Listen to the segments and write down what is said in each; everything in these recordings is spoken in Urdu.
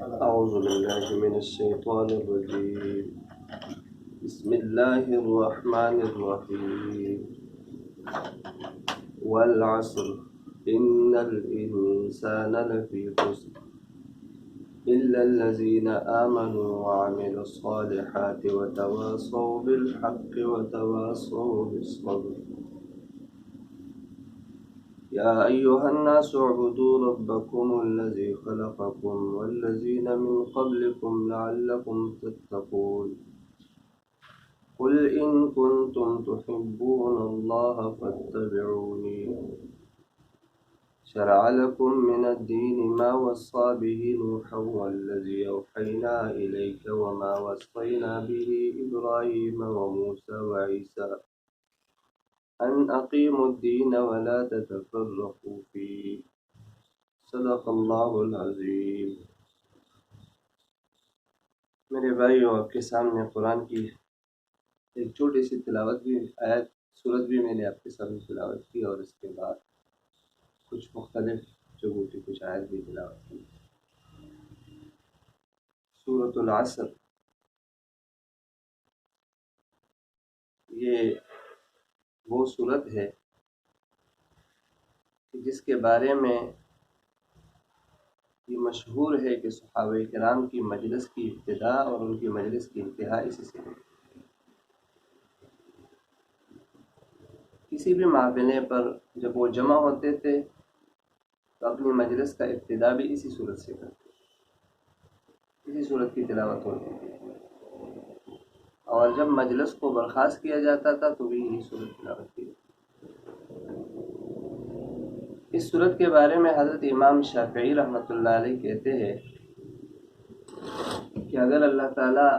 أعوذ بالله من الشيطان الرجيم. بسم الله الرحمن الرحيم. والعصر إن الإنسان لفي خسر إلا الذين آمنوا وعملوا الصالحات وتواصوا بالحق وتواصوا بالصبر. يا أيها الناس اعبدوا ربكم الذي خلقكم والذين من قبلكم لعلكم تتقون. قل إن كنتم تحبون الله فاتبعوني شرع لكم من الدين ما وصى به نوحا والذي أوحينا إليك وما وصينا به إبراهيم وموسى وعيسى أن أقيموا الدين ولا تتفرقوا فيه. صدق اللہ العظیم. میرے بھائیو، آپ کے سامنے قرآن کی ایک چھوٹی سی تلاوت بھی سورت بھی میں نے آپ کے سامنے تلاوت کی، اور اس کے بعد کچھ مختلف جگہوں کی کچھ آیت بھی تلاوت کی. سورۃ العصر یہ وہ سورت ہے جس کے بارے میں یہ مشہور ہے کہ صحابہ کرام کی مجلس کی ابتدا اور ان کی مجلس کی انتہا اسی سے ہوئی. کسی بھی محفلے پر جب وہ جمع ہوتے تھے تو اپنی مجلس کا ابتدا بھی اسی صورت سے کرتے، اسی صورت کی تلاوت ہوتی تھی، اور جب مجلس کو برخاست کیا جاتا تھا تو بھی یہی صورت تلاوت کی. اس صورت کے بارے میں حضرت امام شافعی رحمۃ اللہ علیہ کہتے ہیں کہ اگر اللہ تعالیٰ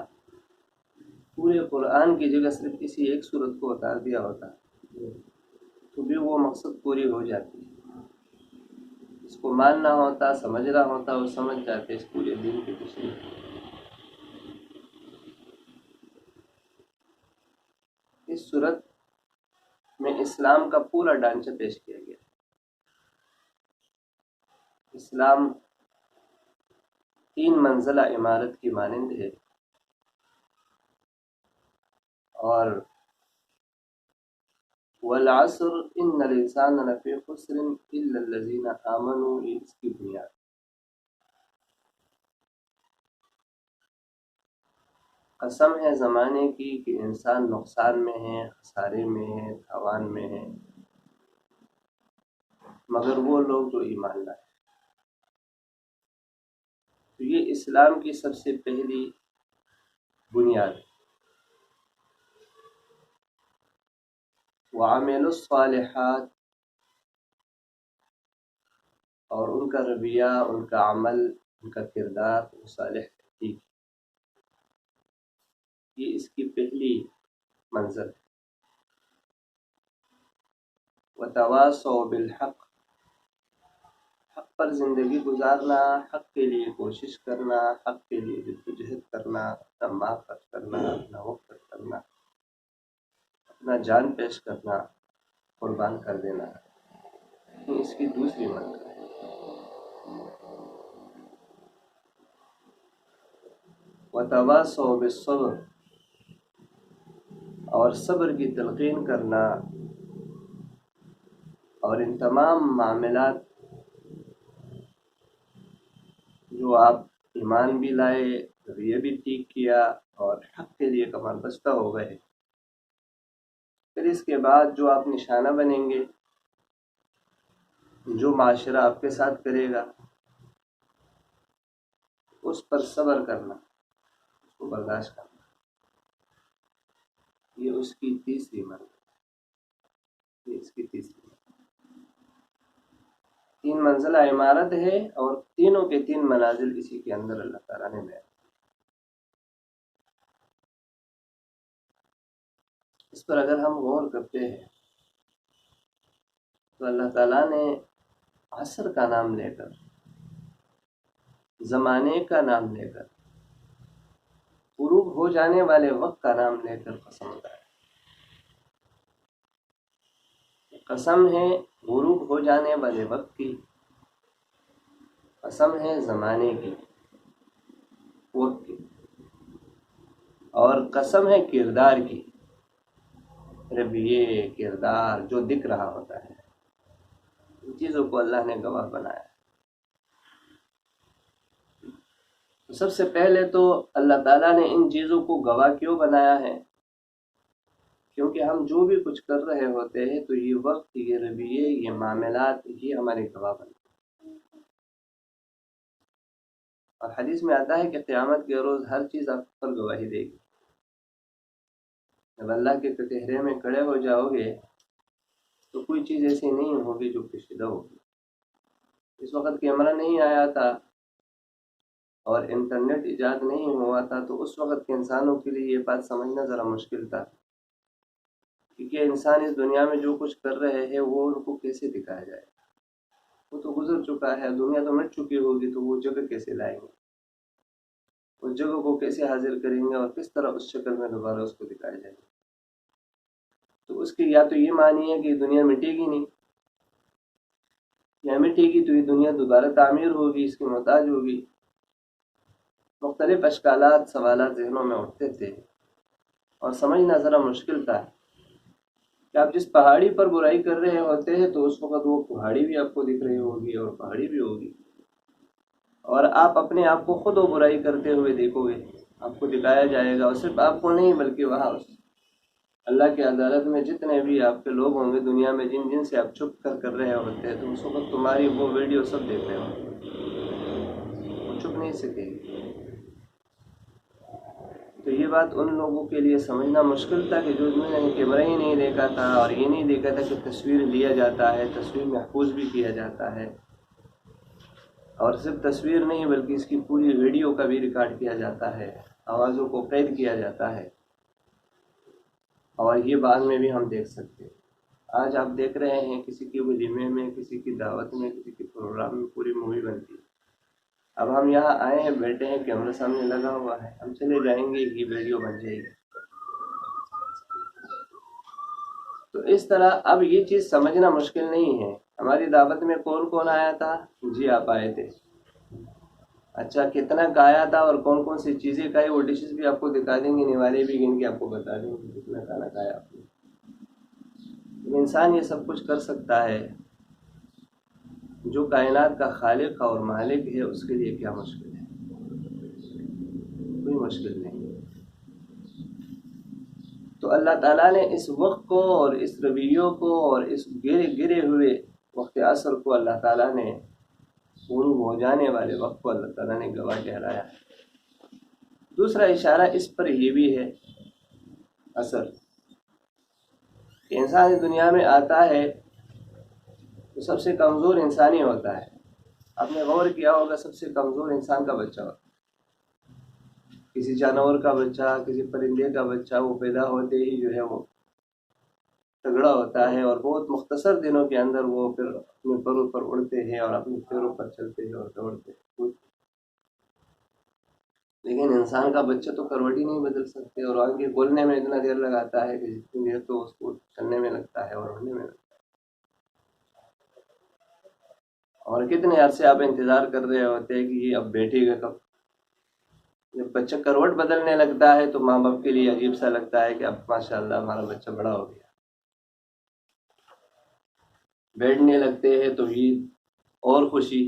پورے قرآن کی جگہ صرف اسی ایک صورت کو اتار دیا ہوتا تو بھی وہ مقصد پوری ہو جاتی. اس کو ماننا ہوتا، سمجھنا ہوتا، وہ سمجھ جاتے اس پورے دین کی تشریح. اس صورت میں اسلام کا پورا ڈھانچہ پیش کیا گیا. اسلام 3 منزلہ عمارت کی مانند ہے، اور والعصر ان الانسان لفی خسر الا الذین آمنوا، یہ اس کی بنیاد. قسم ہے زمانے کی کہ انسان نقصان میں ہے، خسارے میں ہے، تاوان میں ہے، مگر وہ لوگ جو ایمان لائے. تو یہ اسلام کی سب سے پہلی بنیاد ہے. وعملوا الصالحات، اور ان کا رویہ، ان کا عمل، ان کا کردار وہ صالح ٹھیک. یہ اس کی پہلی منزل ہے. وتواصوا بالحق، حق پر زندگی گزارنا، حق کے لیے کوشش کرنا، حق کے لیے جدوجہد کرنا، اپنا مال خرچ کرنا، اپنا وقت خرچ کرنا، اپنا جان پیش کرنا، قربان کر دینا، یہ اس کی دوسری منزل ہے. وتواصوا بالصبر، اور صبر کی تلقین کرنا، اور ان تمام معاملات جو آپ ایمان بھی لائے، رویہ بھی ٹھیک کیا، اور حق کے لیے کمر بستہ ہو گئے، پھر اس کے بعد جو آپ نشانہ بنیں گے، جو معاشرہ آپ کے ساتھ کرے گا، اس پر صبر کرنا، اس کو برداشت کرنا، یہ اس کی تیسری منزل. یہ اس کی تیسری منزل 3 منزلہ عمارت ہے، اور تینوں کے 3 منازل اسی کے اندر اللہ تعالیٰ نے بیان. اس پر اگر ہم غور کرتے ہیں تو اللہ تعالیٰ نے عصر کا نام لے کر، زمانے کا نام لے کر، غروب ہو جانے والے وقت کا نام لے کر قسم اٹھایا. قسم ہے غروب ہو جانے والے وقت کی، قسم ہے زمانے کی. وقت کی، اور قسم ہے کردار کی، رویے کردار جو دکھ رہا ہوتا ہے، ان چیزوں کو اللہ نے گواہ بنایا۔ سب سے پہلے تو اللہ تعالیٰ نے ان چیزوں کو گواہ کیوں بنایا ہے؟ کیونکہ ہم جو بھی کچھ کر رہے ہوتے ہیں تو یہ وقت، یہ رویے، یہ معاملات، یہ ہمارے گواہ بنتے ہیں۔ اور حدیث میں آتا ہے کہ قیامت کے روز ہر چیز آپ پر گواہی دے گی۔ جب اللہ کے کٹہرے میں کھڑے ہو جاؤ گے تو کوئی چیز ایسی نہیں ہوگی جو پوشیدہ ہوگی۔ اس وقت کیمرہ نہیں آیا تھا اور انٹرنیٹ ایجاد نہیں ہوا تھا تو اس وقت کے انسانوں کے لیے یہ بات سمجھنا ذرا مشکل تھا، کیونکہ انسان اس دنیا میں جو کچھ کر رہے ہیں وہ ان کو کیسے دکھایا جائے؟ وہ تو گزر چکا ہے، دنیا تو مٹ چکی ہوگی، تو وہ جگہ کیسے لائیں گے؟ اس جگہ کو کیسے حاضر کریں گے اور کس طرح اس شکل میں دوبارہ اس کو دکھایا جائے گا؟ تو اس کی یا تو یہ معنی ہے کہ دنیا مٹے گی نہیں، یا مٹے گی تو یہ دنیا دوبارہ تعمیر ہوگی، اس کی محتاج ہوگی۔ مختلف اشکالات، سوالات ذہنوں میں اٹھتے تھے اور سمجھنا ذرا مشکل تھا کہ آپ جس پہاڑی پر برائی کر رہے ہوتے ہیں تو اس وقت وہ پہاڑی بھی آپ کو دکھ رہی ہوگی اور پہاڑی بھی ہوگی، اور آپ اپنے آپ کو خود و برائی کرتے ہوئے دیکھو گے، آپ کو دکھایا جائے گا، اور صرف آپ کو نہیں بلکہ وہاں اللہ کی عدالت میں جتنے بھی آپ کے لوگ ہوں گے دنیا میں، جن جن سے آپ چھپ کر رہے ہوتے ہیں، تو اس وقت تمہاری وہ ویڈیو سب دیکھ رہے ہوں گے، وہ چھپ نہیں سکے گی۔ تو یہ بات ان لوگوں کے لیے سمجھنا مشکل تھا کہ جو نے کیمرہ ہی نہیں دیکھا تھا اور یہ نہیں دیکھا تھا کہ تصویر لیا جاتا ہے، تصویر محفوظ بھی کیا جاتا ہے، اور صرف تصویر نہیں بلکہ اس کی پوری ویڈیو کا بھی ریکارڈ کیا جاتا ہے، آوازوں کو قید کیا جاتا ہے، اور یہ بعد میں بھی ہم دیکھ سکتے ہیں۔ آج آپ دیکھ رہے ہیں کسی کی ولیمے میں، کسی کی دعوت میں، کسی کے پروگرام میں پوری مووی بنتی ہے۔ اب ہم یہاں آئے ہیں، بیٹھے ہیں، کیمرہ سامنے لگا ہوا ہے، ہم چلے جائیں گے، یہ ویڈیو بن جائے گی۔ تو اس طرح اب یہ چیز سمجھنا مشکل نہیں ہے۔ ہماری دعوت میں کون کون آیا تھا؟ جی آپ آئے تھے۔ اچھا کتنا کھایا تھا اور کون کون سی چیزیں کھائی، وہ ڈشز بھی آپ کو دکھا دیں گے، نوالے بھی گن کے آپ کو بتا دیں گے کتنا کھانا کھایا آپ نے۔ انسان یہ سب کچھ کر سکتا ہے، جو کائنات کا خالق اور مالک ہے اس کے لیے کیا مشکل ہے؟ کوئی مشکل نہیں۔ تو اللہ تعالیٰ نے اس وقت کو اور اس رویوں کو اور اس گرے ہوئے وقت عصر کو اللہ تعالیٰ نے، غروب ہو جانے والے وقت کو اللہ تعالیٰ نے گواہ ٹھہرایا ہے۔ دوسرا اشارہ اس پر یہ بھی ہے اثر کہ انسان اس دنیا میں آتا ہے تو سب سے کمزور انسان ہی ہوتا ہے۔ آپ نے غور کیا ہوگا سب سے کمزور انسان کا بچہ ہوتا ہے۔ کسی جانور کا بچہ، کسی پرندے کا بچہ، وہ پیدا ہوتے ہی جو ہے وہ تگڑا ہوتا ہے، اور بہت مختصر دنوں کے اندر وہ پھر اپنے پروں پر اڑتے ہیں اور اپنے پیروں پر چلتے ہیں اور دوڑتے ہیں۔ لیکن انسان کا بچہ تو کروٹی نہیں بدل سکتے، اور آگے بولنے میں اتنا دیر لگاتا ہے کہ جتنی دیر تو اس کو چلنے میں لگتا ہے اور اڑنے میں لگتا ہے۔ اور کتنے عرصے آپ انتظار کر رہے ہوتے ہیں کہ یہ اب بیٹھے گا کب۔ جب بچہ کروٹ بدلنے لگتا ہے تو ماں باپ کے لیے عجیب سا لگتا ہے کہ اب ماشاءاللہ ہمارا بچہ بڑا ہو گیا۔ بیٹھنے لگتے ہیں تو عید اور خوشی،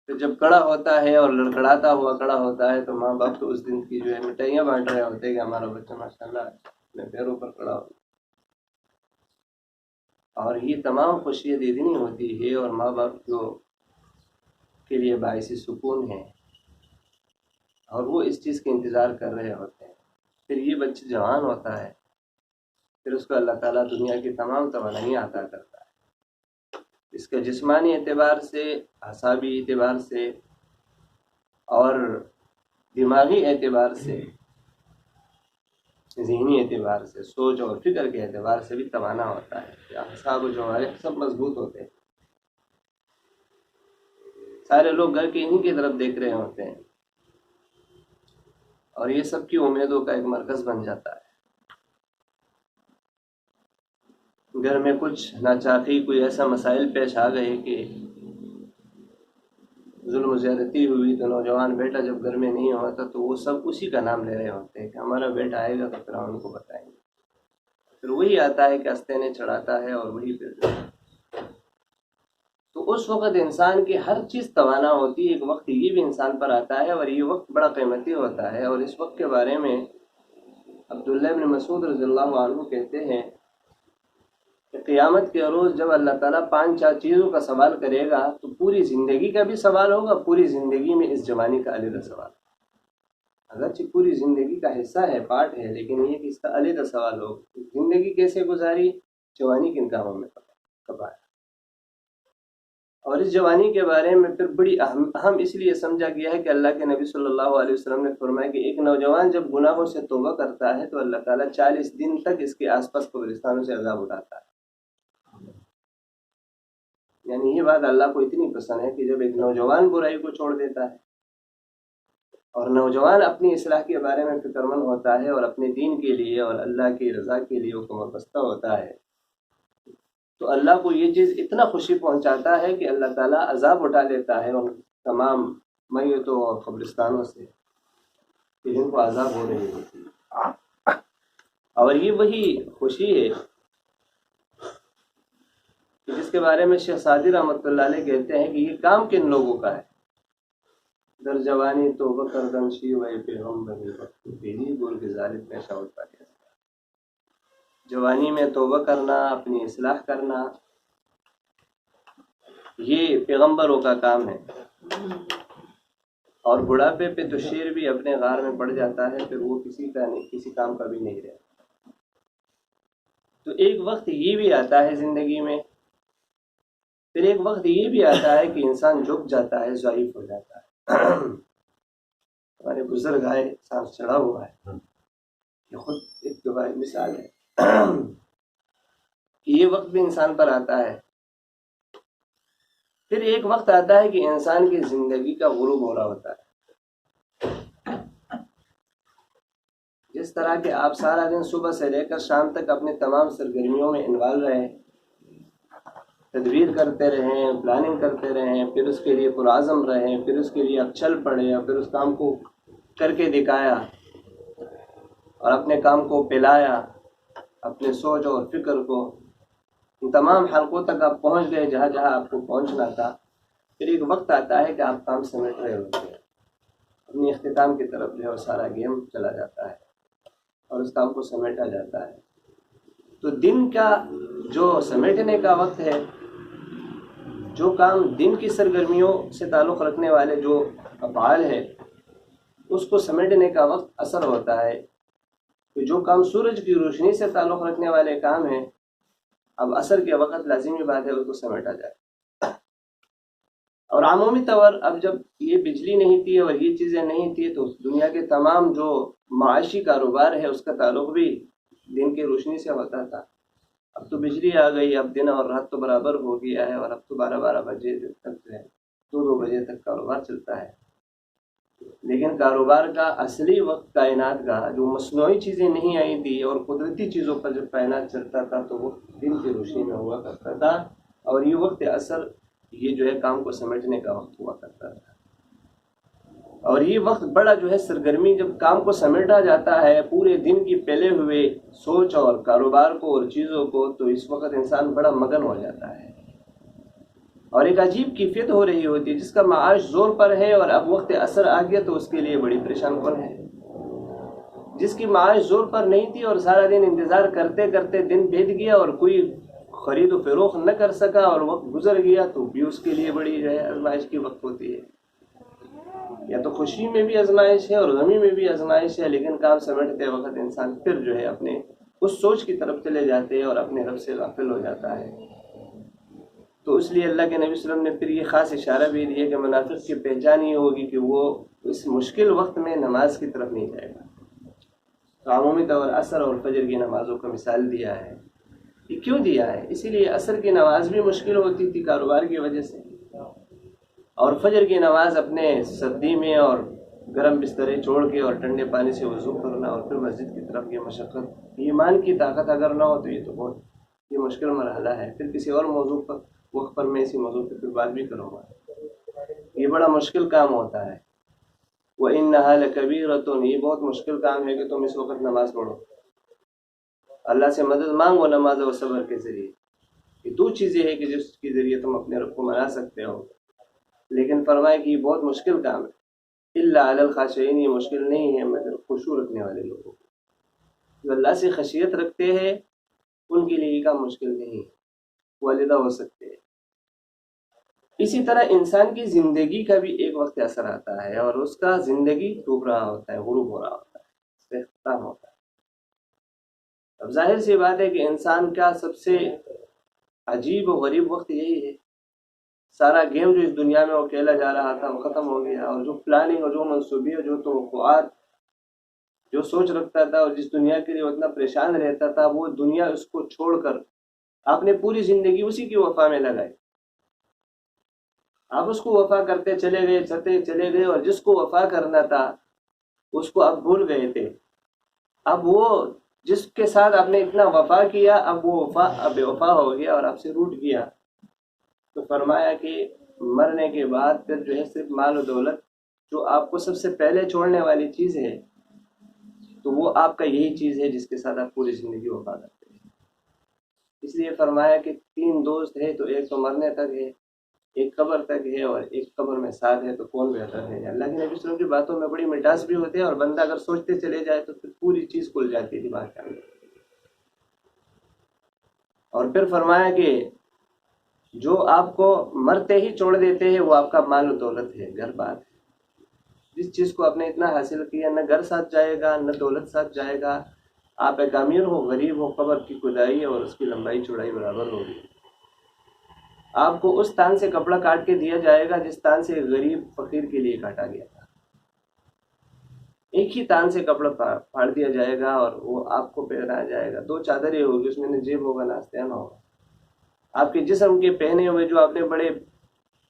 پھر جب کڑا ہوتا ہے اور لڑکڑاتا ہوا کڑا ہوتا ہے تو ماں باپ تو اس دن کی جو ہے مٹھائیاں بانٹ رہے ہوتے ہیں کہ ہمارا بچہ ماشاءاللہ اپنے پیروں پر کڑا ہو۔ اور یہ تمام خوشیاں دیدنی ہوتی ہے اور ماں باپ کے لیے باعث سکون ہے، اور وہ اس چیز کا انتظار کر رہے ہوتے ہیں۔ پھر یہ بچہ جوان ہوتا ہے، پھر اس کو اللہ تعالیٰ دنیا کی تمام توانائیاں عطا کرتا ہے۔ اس کا جسمانی اعتبار سے، اعصابی اعتبار سے اور دماغی اعتبار سے، ذہنی اعتبار سے، سوچ اور فکر کے اعتبار سے بھی توانا ہوتا ہے۔ اعصاب و جوارح سب مضبوط ہوتے ہیں۔ سارے لوگ گھر کے انہی کی طرف دیکھ رہے ہوتے ہیں اور یہ سب کی امیدوں کا ایک مرکز بن جاتا ہے۔ گھر میں کچھ ناچاقی، کوئی ایسا مسائل پیش آ گئے کہ ظلم و زیادتی ہوئی تو نوجوان بیٹا جب گھر میں نہیں ہوتا تو وہ سب اسی کا نام لے رہے ہوتے ہیں کہ ہمارا بیٹا آئے گا تو فرعون کو بتائیں گے. پھر وہی آتا ہے کہ آستینیں چڑھاتا ہے اور وہی پھر تو اس وقت انسان کی ہر چیز توانا ہوتی ہے. ایک وقت یہ بھی انسان پر آتا ہے اور یہ وقت بڑا قیمتی ہوتا ہے. اور اس وقت کے بارے میں عبداللہ بن مسعود رضی اللہ عنہ کہتے ہیں کہ قیامت کے روز جب اللہ تعالیٰ 5 چیزوں کا سوال کرے گا تو پوری زندگی کا بھی سوال ہوگا. پوری زندگی میں اس جوانی کا علیحدہ سوال, اگرچہ پوری زندگی کا حصہ ہے, پارٹ ہے, لیکن یہ کہ اس کا علیحدہ سوال ہوگا. زندگی کیسے گزاری, جوانی کن کاموں میں کب آیا. اور اس جوانی کے بارے میں پھر بڑی اہم اس لیے سمجھا گیا ہے کہ اللہ کے نبی صلی اللہ علیہ وسلم نے فرمایا کہ ایک نوجوان جب گناہوں سے توبہ کرتا ہے تو اللہ تعالیٰ 40 دن تک اس کے آس پاس قبرستانوں سے عذاب اٹھاتا ہے. یعنی یہ بات اللہ کو اتنی پسند ہے کہ جب ایک نوجوان برائی کو چھوڑ دیتا ہے اور نوجوان اپنی اصلاح کے بارے میں فکر مند ہوتا ہے اور اپنے دین کے لیے اور اللہ کی رضا کے لیے وہ کمر بستہ ہوتا ہے, تو اللہ کو یہ چیز اتنا خوشی پہنچاتا ہے کہ اللہ تعالیٰ عذاب اٹھا لیتا ہے ان تمام میتوں اور قبرستانوں سے کہ جن کو عذاب ہو رہی ہوتی ہے. اور یہ وہی خوشی ہے کہ جس کے بارے میں شیخ سعدی رحمۃ اللہ علیہ کہتے ہیں کہ یہ کام کن لوگوں کا ہے. در جوانی توبہ کردن شیوہ پیغمبری پیری گل کے ظالم پیشہ ہوتا ہے. جوانی میں توبہ کرنا, اپنی اصلاح کرنا, یہ پیغمبروں کا کام ہے. اور بڑھاپے پہ تو شیر بھی اپنے غار میں پڑ جاتا ہے, پھر وہ کسی کام کا بھی نہیں رہتا. تو ایک وقت یہ بھی آتا ہے زندگی میں, پھر ایک وقت یہ بھی آتا ہے کہ انسان جھک جاتا ہے, ضعیف ہو جاتا ہے. ہمارے بزرگ آئے, سانس چڑھا ہوا ہے, یہ خود ایک گواہی مثال ہے. یہ وقت بھی انسان پر آتا ہے. پھر ایک وقت آتا ہے کہ انسان کی زندگی کا غروب ہو رہا ہوتا ہے. جس طرح کہ آپ سارا دن صبح سے لے کر شام تک اپنے تمام سرگرمیوں میں انوالو رہے, تدبیر کرتے رہیں, پلاننگ کرتے رہیں, پھر اس کے لیے پرعزم رہیں, پھر اس کے لیے اب چل پڑے اور پھر اس کام کو کر کے دکھایا اور اپنے کام کو پھیلایا, اپنے سوچ اور فکر کو ان تمام حلقوں تک آپ پہنچ گئے جہاں جہاں آپ کو پہنچنا تھا. پھر ایک وقت آتا ہے کہ آپ کام سمیٹ رہے ہوتے ہیں, اپنی اختتام کی طرف جو ہے سارا گیم چلا جاتا ہے اور اس کام کو سمیٹا جاتا ہے. تو دن کا جو سمیٹنے کا وقت ہے, جو کام دن کی سرگرمیوں سے تعلق رکھنے والے جو افعال ہے اس کو سمیٹنے کا وقت عصر ہوتا ہے. کہ جو کام سورج کی روشنی سے تعلق رکھنے والے کام ہیں, اب عصر کے وقت لازمی بات ہے اس کو سمیٹا جائے. اور عمومی طور اب جب یہ بجلی نہیں تھی اور یہ چیزیں نہیں تھی تو دنیا کے تمام جو معاشی کاروبار ہے اس کا تعلق بھی دن کی روشنی سے ہوتا تھا. اب تو بجلی آ گئی, اب دن اور رات تو برابر ہو گیا ہے, اور اب تو 12 بجے تک جو ہے 2 بجے تک کاروبار چلتا ہے. لیکن کاروبار کا اصلی وقت کائنات کا جو مصنوعی چیزیں نہیں آئی تھی اور قدرتی چیزوں پر جب کائنات چلتا تھا تو وہ دن کی روشنی میں ہوا کرتا تھا, اور یہ وقت عصر یہ جو ہے کام کو سمیٹنے کا وقت ہوا کرتا تھا. اور یہ وقت بڑا جو ہے سرگرمی, جب کام کو سمیٹا جاتا ہے پورے دن کی پھیلے ہوئے سوچ اور کاروبار کو اور چیزوں کو, تو اس وقت انسان بڑا مگن ہو جاتا ہے اور ایک عجیب کیفیت ہو رہی ہوتی ہے جس کا معاش زور پر ہے. اور اب وقت عصر آ گیا تو اس کے لیے بڑی پریشان کن ہے. جس کی معاش زور پر نہیں تھی اور سارا دن انتظار کرتے کرتے دن بیت گیا اور کوئی خرید و فروخت نہ کر سکا اور وقت گزر گیا, تو بھی اس کے لیے بڑی جو ہے آزمائش کی وقت ہوتی ہے. یا تو خوشی میں بھی آزمائش ہے اور غمی میں بھی آزمائش ہے, لیکن کام سمیٹتے وقت انسان پھر جو ہے اپنے اس سوچ کی طرف چلے جاتے ہیں اور اپنے رب سے غافل ہو جاتا ہے. تو اس لیے اللہ کے نبی صلی اللہ علیہ وسلم نے پھر یہ خاص اشارہ بھی دیا کہ منافق کی پہچان یہ ہوگی کہ وہ اس مشکل وقت میں نماز کی طرف نہیں جائے گا. تو عمومی طور عصر اور فجر کی نمازوں کا مثال دیا ہے. یہ کیوں دیا ہے؟ اسی لیے عصر کی نماز بھی مشکل ہوتی تھی کاروبار کی وجہ سے, اور فجر کی نماز اپنے سردی میں اور گرم بسترے چھوڑ کے اور ٹھنڈے پانی سے وضو کرنا اور پھر مسجد کی طرف یہ مشقت, ایمان کی طاقت اگر نہ ہو تو یہ تو بہت یہ مشکل مرحلہ ہے. پھر کسی اور موضوع پر وقت پر میں اسی موضوع پہ پھر بات بھی کروں گا. یہ بڑا مشکل کام ہوتا ہے. وَإِنَّهَا لَكَبِيرَةٌ، یہ بہت مشکل کام ہے کہ تم اس وقت نماز پڑھو. اللہ سے مدد مانگو نماز اور صبر کے ذریعے. یہ دو چیزیں ہیں کہ جس کے ذریعے تم اپنے رب کو منا سکتے ہو. لیکن فرمائے کہ یہ بہت مشکل کام ہے. الا علی الخاشعین، یہ مشکل نہیں ہے مگر خشوع رکھنے والے لوگوں کو. جو اللہ سے خشیت رکھتے ہیں ان کے لیے یہ کام مشکل نہیں ہے، والدہ ہو سکتے ہیں. اسی طرح انسان کی زندگی کا بھی ایک وقت اثر آتا ہے اور اس کا زندگی ڈوب رہا ہوتا ہے، غروب ہو رہا ہوتا ہے، اس سے ختم ہوتا ہے. اب ظاہر سی بات ہے کہ انسان کا سب سے عجیب و غریب وقت یہی ہے. سارا گیم جو اس دنیا میں وہ کھیلا جا رہا تھا وہ ختم ہو گیا، اور جو پلاننگ اور جو منصوبے اور جو توقعات، جو سوچ رکھتا تھا اور جس دنیا کے لیے اتنا پریشان رہتا تھا، وہ دنیا اس کو چھوڑ کر آپ نے پوری زندگی اسی کی وفا میں لگائی. آپ اس کو وفا کرتے چلے گئے اور جس کو وفا کرنا تھا اس کو آپ بھول گئے تھے. اب وہ جس کے ساتھ آپ نے اتنا وفا کیا، اب وہ وفا اب بے وفا ہو گیا اور آپ سے روٹ گیا. تو فرمایا کہ مرنے کے بعد پھر جو ہے صرف مال و دولت جو آپ کو سب سے پہلے چھوڑنے والی چیز ہے، تو وہ آپ کا یہی چیز ہے جس کے ساتھ آپ پوری زندگی وفا کرتے ہیں. اس لیے فرمایا کہ 3 دوست ہے، تو ایک تو مرنے تک ہے، ایک قبر تک ہے، اور ایک قبر میں ساتھ ہے، تو کون بہتر ہے. اللہ کے نبی صلی اللہ علیہ وسلم کی باتوں میں بڑی مٹاس بھی ہوتی ہے، اور بندہ اگر سوچتے چلے جائے تو پھر پوری چیز کھل جاتی ہے دماغ کے اندر. اور پھر فرمایا کہ جو آپ کو مرتے ہی چھوڑ دیتے ہیں وہ آپ کا مال و دولت ہے، گھر بار ہے. جس چیز کو آپ نے اتنا حاصل کیا، نہ گھر ساتھ جائے گا نہ دولت ساتھ جائے گا. آپ ایک امیر ہو غریب ہو، قبر کی کھدائی اور اس کی لمبائی چوڑائی برابر ہوگی. آپ کو اس تان سے کپڑا کاٹ کے دیا جائے گا جس تان سے غریب فقیر کے لیے کاٹا گیا تھا. ایک ہی تان سے کپڑا پھاڑ دیا جائے گا اور وہ آپ کو پہنایا جائے گا. 2 چادریں ہوگی، اس میں نہ جیب ہوگا نہ آستین ہوگا. آپ کے جسم کے پہنے ہوئے جو آپ نے بڑے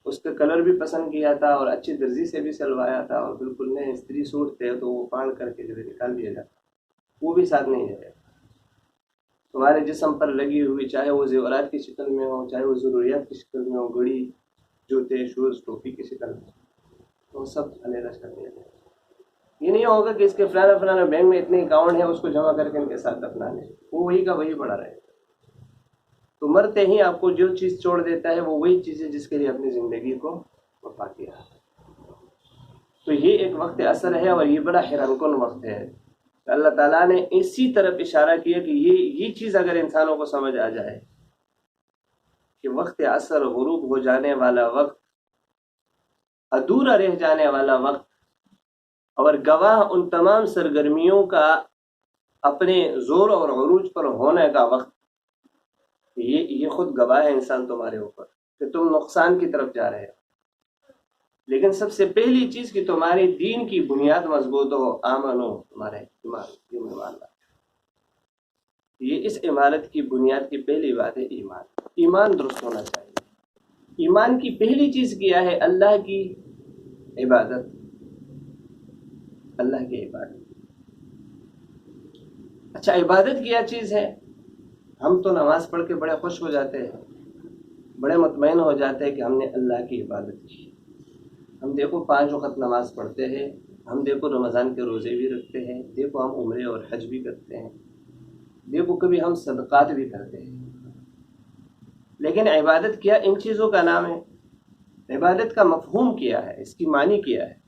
اس کا کلر بھی پسند کیا تھا اور اچھی درزی سے بھی سلوایا تھا اور بالکل نئے استری سوٹ تھے، تو وہ پاڑ کر کے جو نکال دیا جاتا، وہ بھی ساتھ نہیں جائے گا. تمہارے جسم پر لگی ہوئی، چاہے وہ زیورات کی شکل میں ہو، چاہے وہ ضروریات کی شکل میں ہو، گھڑی، جوتے، شوز، ٹوپی کی شکل میں، تو سب علیحدہ کر دیا جائے. یہ نہیں ہوگا کہ اس کے فلانا بینک میں اتنے اکاؤنٹ ہیں اس کو جمع کر کے ان کے ساتھ دفنا لیں، وہ وہی کا وہی پڑا رہے. تو مرتے ہی آپ کو جو چیز چھوڑ دیتا ہے وہ وہی چیز ہے جس کے لیے اپنی زندگی کو وفا کیا. تو یہ ایک وقت اثر ہے اور یہ بڑا حیران کن وقت ہے. اللہ تعالیٰ نے اسی طرف اشارہ کیا کہ یہ چیز اگر انسانوں کو سمجھ آ جائے کہ وقت اثر، غروب ہو جانے والا وقت، ادھورا رہ جانے والا وقت، اور گواہ ان تمام سرگرمیوں کا اپنے زور اور عروج پر ہونے کا وقت، یہ خود گواہ ہے انسان تمہارے اوپر کہ تم نقصان کی طرف جا رہے ہو. لیکن سب سے پہلی چیز کہ تمہاری دین کی بنیاد مضبوط ہو، آمن ہو، تمہارے ایمان. یہ اس عمارت کی بنیاد کی پہلی بات ہے ایمان. ایمان درست ہونا چاہیے. ایمان کی پہلی چیز کیا ہے؟ اللہ کی عبادت. اللہ کی عبادت. اچھا، عبادت کیا چیز ہے؟ ہم تو نماز پڑھ کے بڑے خوش ہو جاتے ہیں، بڑے مطمئن ہو جاتے ہیں کہ ہم نے اللہ کی عبادت کی. ہم دیکھو 5 وقت نماز پڑھتے ہیں، ہم دیکھو رمضان کے روزے بھی رکھتے ہیں، دیکھو ہم عمرے اور حج بھی کرتے ہیں، دیکھو کبھی ہم صدقات بھی کرتے ہیں. لیکن عبادت کیا ان چیزوں کا نام ہے؟ عبادت کا مفہوم کیا ہے؟ اس کی معنی کیا ہے؟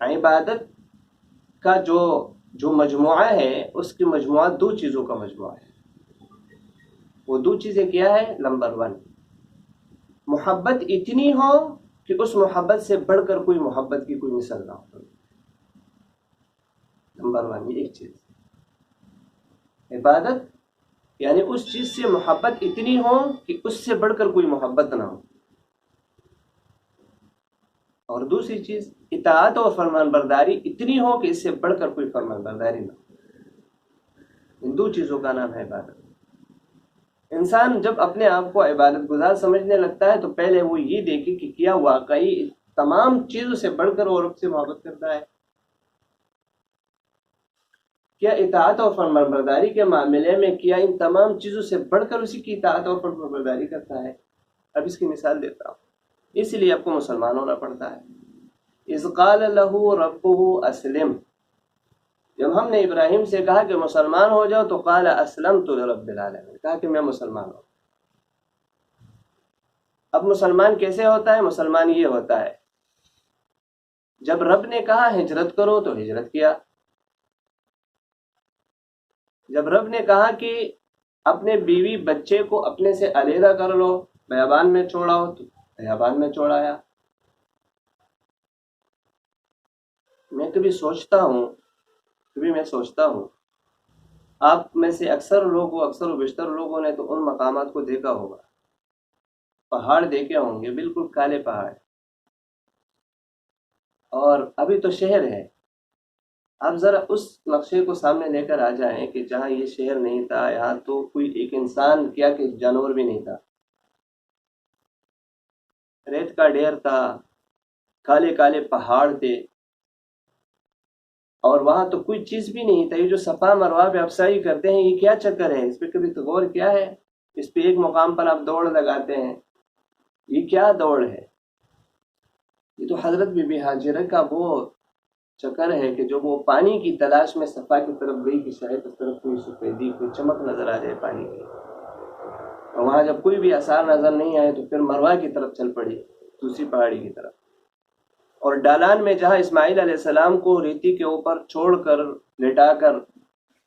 عبادت کا جو مجموعہ ہے، اس کی مجموعہ 2 چیزوں کا مجموعہ ہے. وہ 2 چیزیں کیا ہے؟ نمبر 1، محبت اتنی ہو کہ اس محبت سے بڑھ کر کوئی محبت کی کوئی مثال نہ ہو. نمبر 1 یہ ایک چیز. عبادت یعنی اس چیز سے محبت اتنی ہو کہ اس سے بڑھ کر کوئی محبت نہ ہو. اور دوسری چیز اطاعت اور فرمان برداری اتنی ہو کہ اس سے بڑھ کر کوئی فرمان برداری نہ ہو. ان 2 چیزوں کا نام ہے عبادت. انسان جب اپنے آپ کو عبادت گزار سمجھنے لگتا ہے تو پہلے وہ یہ دیکھے کہ کیا واقعی تمام چیزوں سے بڑھ کر وہ رب سے محبت کرتا ہے. کیا اطاعت اور فرمان برداری کے معاملے میں کیا ان تمام چیزوں سے بڑھ کر اسی کی اطاعت اور فرمان برداری کرتا ہے؟ اب اس کی مثال دیتا ہوں. اس لیے آپ کو مسلمان ہونا پڑتا ہے۔ اذ قال له ربه اسلم، جب ہم نے ابراہیم سے کہا کہ مسلمان ہو جاؤ تو قال اسلمت لرب العالمین، کہا کہ میں مسلمان ہوں۔ اب مسلمان کیسے ہوتا ہے؟ مسلمان یہ ہوتا ہے جب رب نے کہا ہجرت کرو تو ہجرت کیا، جب رب نے کہا کہ اپنے بیوی بچے کو اپنے سے علیحدہ کر لو، بیابان میں چھوڑاؤ تو بیابان میں چھوڑایا۔ میں کبھی سوچتا ہوں آپ میں سے اکثر و بیشتر لوگوں نے تو ان مقامات کو دیکھا ہوگا، پہاڑ دیکھے ہوں گے، بالکل کالے پہاڑ، اور ابھی تو شہر ہے۔ آپ ذرا اس نقشے کو سامنے لے کر آ جائیں کہ جہاں یہ شہر نہیں تھا، یہاں تو کوئی ایک انسان کیا کہ جانور بھی نہیں تھا، ریت کا ڈھیر تھا، کالے کالے پہاڑ تھے، اور وہاں تو کوئی چیز بھی نہیں تھا۔ یہ جو صفا مروہ پہ افسائی کرتے ہیں، یہ کیا چکر ہے؟ اس پہ کبھی تو غور کیا ہے؟ اس پہ ایک مقام پر آپ دوڑ لگاتے ہیں، یہ کیا دوڑ ہے؟ یہ تو حضرت بی بی ہاجرہ کا وہ چکر ہے کہ جو وہ پانی کی تلاش میں صفا کی طرف گئی کہ شاید اس طرف کوئی سفیدی، کوئی چمک نظر آ جائے پانی کی، اور وہاں جب کوئی بھی آثار نظر نہیں آئے تو پھر مروہ کی طرف چل پڑی، دوسری پہاڑی کی طرف۔ اور ڈالان میں جہاں اسماعیل علیہ السلام کو ریتی کے اوپر چھوڑ کر لٹا کر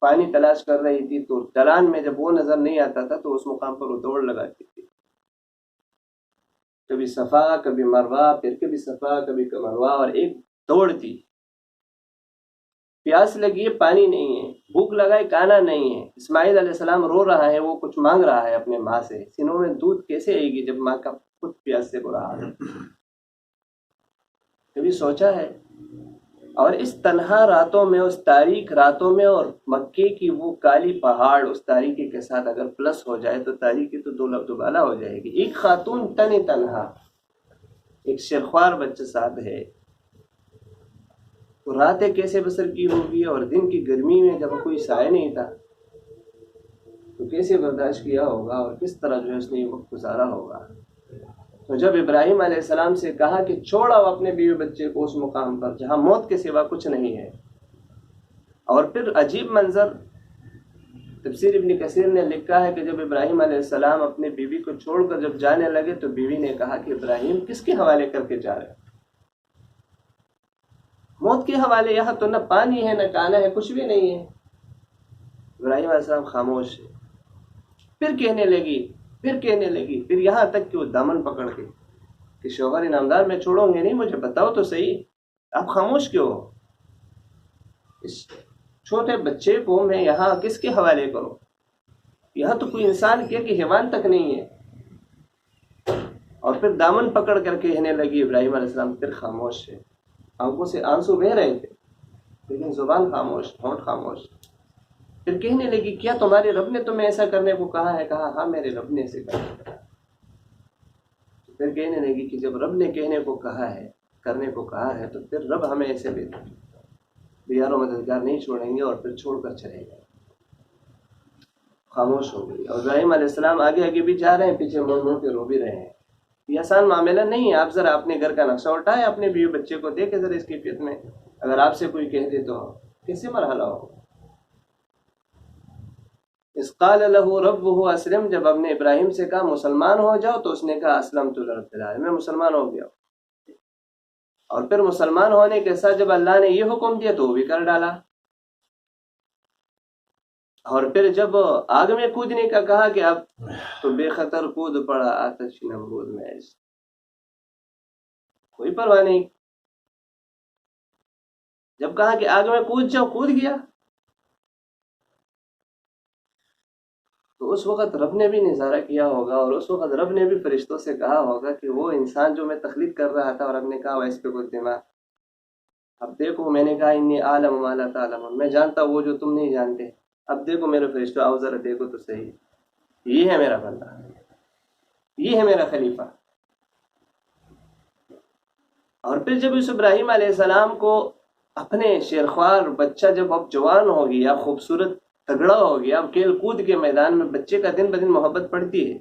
پانی تلاش کر رہی تھی، تو ڈالان میں جب وہ نظر نہیں آتا تھا تو اس مقام پر وہ دوڑ لگاتی تھی، کبھی صفا کبھی مروہ، پھر کبھی صفا کبھی مروہ، اور ایک دوڑ تھی۔ پیاس لگی ہے، پانی نہیں ہے، بھوک لگائے، کھانا نہیں ہے، اسماعیل علیہ السلام رو رہا ہے، وہ کچھ مانگ رہا ہے اپنے ماں سے، سینوں میں دودھ کیسے آئے گی جب ماں کا خود پیاس سے برا حال ہے؟ کبھی سوچا ہے؟ اور اس تنہا راتوں میں، اس تاریک راتوں میں، اور مکے کی وہ کالی پہاڑ اس تاریکی کے ساتھ اگر پلس ہو جائے تو تاریکی تو دو بالا ہو جائے گی۔ ایک خاتون تنہا، ایک شیرخوار بچہ ساتھ ہے، تو راتیں کیسے بسر کی ہوگی؟ اور دن کی گرمی میں جب کوئی سائے نہیں تھا تو کیسے برداشت کیا ہوگا، اور کس طرح جو ہے اس نے یہ وقت گزارا ہوگا۔ تو جب ابراہیم علیہ السلام سے کہا کہ چھوڑاؤ اپنے بیوی بچے کو اس مقام پر جہاں موت کے سوا کچھ نہیں ہے، اور پھر عجیب منظر تفسیر ابن کثیر نے لکھا ہے کہ جب ابراہیم علیہ السلام اپنے بیوی کو چھوڑ کر جب جانے لگے تو بیوی نے کہا کہ ابراہیم کس کے حوالے کر کے جا رہے؟ موت کے حوالے، یہاں تو نہ پانی ہے، نہ کھانا ہے، کچھ بھی نہیں ہے۔ ابراہیم علیہ السلام خاموش ہے۔ پھر کہنے لگی، پھر یہاں تک کہ وہ دامن پکڑ کے کہ شوہر انعامدار میں چھوڑوں گے نہیں، مجھے بتاؤ تو صحیح، آپ خاموش کیوں ہو؟ اس چھوٹے بچے کو میں یہاں کس کے حوالے کروں؟ یہاں تو کوئی انسان کیا کہ حیوان تک نہیں ہے۔ اور پھر دامن پکڑ کر کے کہنے لگی ابراہیم علیہ السلام، پھر خاموش ہے، آنکھوں سے آنسو بہہ رہے تھے لیکن زبان خاموش، ہونٹ خاموش۔ پھر کہنے لگی کیا تمہارے رب نے تمہیں ایسا کرنے کو کہا ہے؟ کہا ہاں میرے رب نے ایسے کہا۔ پھر کہنے لگی کہ جب رب نے کہنے کو کہا ہے، کرنے کو کہا ہے، تو پھر رب ہمیں ایسے بھی یاروں مددگار نہیں چھوڑیں گے، اور پھر چھوڑ کر چلے گئے۔ خاموش ہو گئی، اور ابراہیم علیہ السلام آگے آگے بھی جا رہے ہیں، پیچھے مڑ کے رو بھی رہے ہیں۔ یہ آسان معاملہ نہیں ہے۔ آپ ذرا اپنے گھر کا نقشہ اٹھائیں، اپنے بیوی بچے کو دیکھیں ذرا اس کیفیت میں، اگر آپ سے کوئی کہہ دے تو کیسے مرحلہ ہو۔ اذ قال له ربه اسلم، جب ہم نے ابراہیم سے کہا مسلمان ہو جاؤ تو اس نے کہا اسلمت لرب العالمین، میں مسلمان ہو گیا۔ اور پھر مسلمان ہونے کے ساتھ جب اللہ نے یہ حکم دیا تو وہ بھی کر ڈالا۔ اور پھر جب آگ میں کودنے کا کہا کہ اب تو بے خطر کود پڑا آتش نمرود میں، کوئی پرواہ نہیں۔ جب کہا کہ آگ میں کود جاؤ، کود گیا۔ تو اس وقت رب نے بھی نظارہ کیا ہوگا، اور اس وقت رب نے بھی فرشتوں سے کہا ہوگا کہ وہ انسان جو میں تخلیق کر رہا تھا اور رب نے کہا وہ اس پہ کچھ دماغ، اب دیکھو میں نے کہا انی عالم ما لا تعلمون، میں جانتا وہ جو تم نہیں جانتے، اب دیکھو میرے فرشتوں، آؤ ذرا دیکھو تو صحیح، یہ ہے میرا بندہ، یہ ہے میرا خلیفہ۔ اور پھر جب اس ابراہیم علیہ السلام کو اپنے شیرخوار بچہ جب اب جوان ہو گیا، خوبصورت تگڑا ہو گیا، اب کھیل کود کے میدان میں بچے کا دن بدن محبت پڑتی ہے،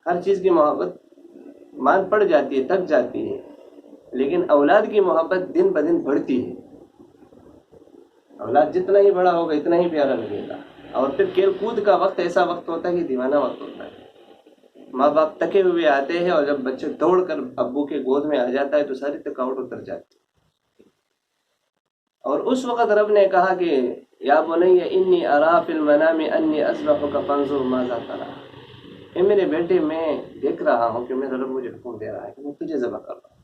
ہر چیز کی محبت مان پڑ جاتی ہے، تک جاتی ہے، لیکن اولاد کی محبت دن بدن بڑھتی ہے. اولاد جتنا ہی بڑا ہوگا اتنا ہی پیارا لگے گا. اور پھر کھیل کود کا وقت ایسا وقت ہوتا ہے کہ دیوانہ وقت ہوتا ہے. ماں باپ تکے ہوئے آتے ہیں اور جب بچے دوڑ کر ابو کے گود میں آ جاتا ہے تو ساری تھکاوٹ اتر جاتی ہے. اور اس وقت رب نے کہا کہ یا بنی انی ارا فی المنام انی اذبحک فانظر ماذا تری. اے میرے بیٹے میں دیکھ رہا ہوں کہ میرا رب مجھے حکم دے رہا ہے کہ میں تجھے ذبح کر رہا ہوں.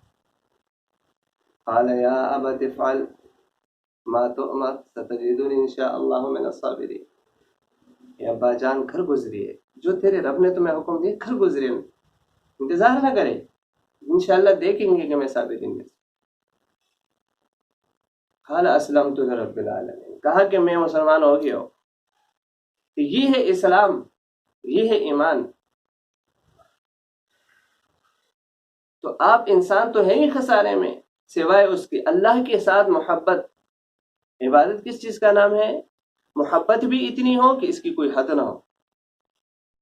قال یا ابت افعل ما تؤمر ستجدنی ان شاء اللہ من الصابرین. یا ابا جان گھر گزریے، جو تیرے رب نے تمہیں حکم دیا گھر گزریے، انتظار نہ کرے، انشاءاللہ دیکھیں گے کہ میں صابرین میں. قال اسلمت لرب العالمین، کہا کہ میں مسلمان ہو گیا ہوں. یہ ہے اسلام، یہ ہے ایمان. تو آپ انسان تو ہے ہی خسارے میں سوائے اس کی اللہ کے ساتھ محبت. عبادت کس چیز کا نام ہے؟ محبت بھی اتنی ہو کہ اس کی کوئی حد نہ ہو.